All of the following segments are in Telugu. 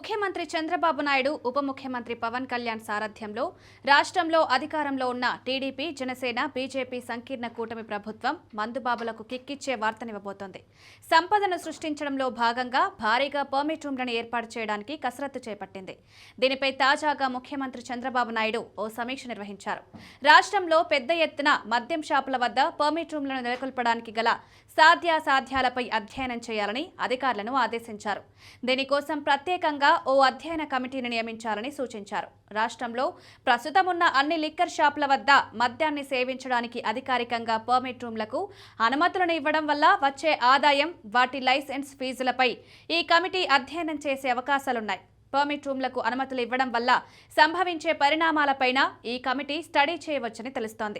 ముఖ్యమంత్రి చంద్రబాబు నాయుడు ఉప ముఖ్యమంత్రి పవన్ కళ్యాణ్ సారథ్యంలో రాష్ట్రంలో అధికారంలో ఉన్న టీడీపీ జనసేన బీజేపీ సంకీర్ణ కూటమి ప్రభుత్వం మందుబాబులకు కిక్కిచ్చే వార్తనివ్వబోతోంది. సంపదను సృష్టించడంలో భాగంగా భారీగా పర్మిట్ రూమ్లను ఏర్పాటు చేయడానికి కసరత్తు చేపట్టింది. దీనిపై తాజాగా ముఖ్యమంత్రి చంద్రబాబు నాయుడు ఓ సమీక్ష నిర్వహించారు. రాష్ట్రంలో పెద్ద ఎత్తున మద్యం షాపుల వద్ద పర్మిట్ రూమ్లను నెలకొల్పడానికి గల సాధ్యాసాధ్యాలపై అధ్యయనం చేయాలని అధికారులను ఆదేశించారు. దీనికోసం ప్రత్యేకంగా ఓ అధ్యయన కమిటీని నియమించాలని సూచించారు. రాష్ట్రంలో ప్రస్తుతం ఉన్న అన్ని లిక్కర్ షాపుల వద్ద మద్యాన్ని సేవించడానికి అధికారికంగా పర్మిట్ రూమ్లకు అనుమతులను ఇవ్వడం వల్ల వచ్చే ఆదాయం, వాటి లైసెన్స్ ఫీజులపై ఈ కమిటీ అధ్యయనం చేసే అవకాశాలున్నాయి. పర్మిట్ రూమ్లకు అనుమతులు ఇవ్వడం వల్ల సంభవించే పరిణామాలపైన ఈ కమిటీ స్టడీ చేయవచ్చని తెలుస్తోంది.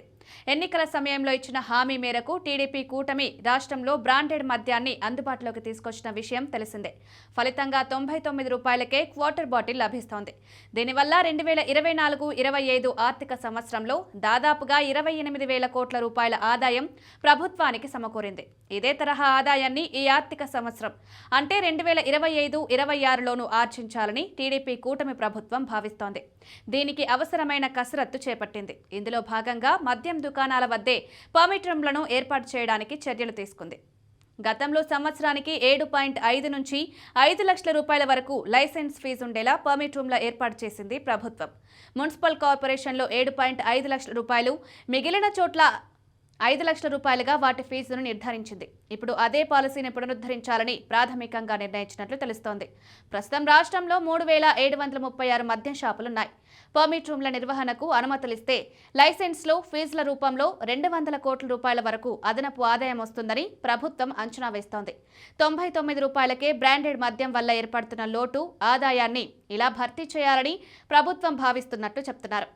ఎన్నికల సమయంలో ఇచ్చిన హామీ మేరకు టీడీపీ కూటమి రాష్ట్రంలో బ్రాండెడ్ మద్యాన్ని అందుబాటులోకి తీసుకొచ్చిన విషయం తెలిసిందే. ఫలితంగా 99 రూపాయలకే క్వార్టర్ బాటిల్ లభిస్తోంది. దీనివల్ల 2024-25 ఆర్థిక సంవత్సరంలో దాదాపుగా 28,000 కోట్ల రూపాయల ఆదాయం ప్రభుత్వానికి సమకూరింది. ఇదే తరహా ఆదాయాన్ని ఈ ఆర్థిక సంవత్సరం అంటే 2025-26లోనూ ఆర్జించాలని టీడీపీ కూటమి ప్రభుత్వం భావిస్తోంది. దీనికి అవసరమైన కసరత్తు చేపట్టింది. ఇందులో భాగంగా మద్యం దుకాణాల వద్దే పర్మిట్ రూమ్లను ఏర్పాటు చేయడానికి చర్యలు తీసుకుంది. గతంలో సంవత్సరానికి 7.5 నుంచి 5 లక్షల రూపాయల వరకు లైసెన్స్ ఫీజు ఉండేలా పర్మిట్ రూమ్ల ఏర్పాటు చేసింది ప్రభుత్వం. మున్సిపల్ కార్పొరేషన్లో 7.5 లక్షల రూపాయలు, మిగిలిన చోట్ల 5 లక్షల రూపాయలుగా వాటి ఫీజును నిర్ధారించింది. ఇప్పుడు అదే పాలసీని పునరుద్ధరించాలని ప్రాథమికంగా నిర్ణయించినట్లు తెలుస్తోంది. ప్రస్తుతం రాష్ట్రంలో 3,736 మద్యం షాపులున్నాయి. పర్మిట్ రూమ్ల నిర్వహణకు అనుమతులిస్తే లైసెన్స్లో ఫీజుల రూపంలో 200 కోట్ల రూపాయల వరకు అదనపు ఆదాయం వస్తుందని ప్రభుత్వం అంచనా వేస్తోంది. 99 రూపాయలకే బ్రాండెడ్ మద్యం వల్ల ఏర్పడుతున్న లోటు ఆదాయాన్ని ఇలా భర్తీ చేయాలని ప్రభుత్వం భావిస్తున్నట్టు చెప్తున్నారు.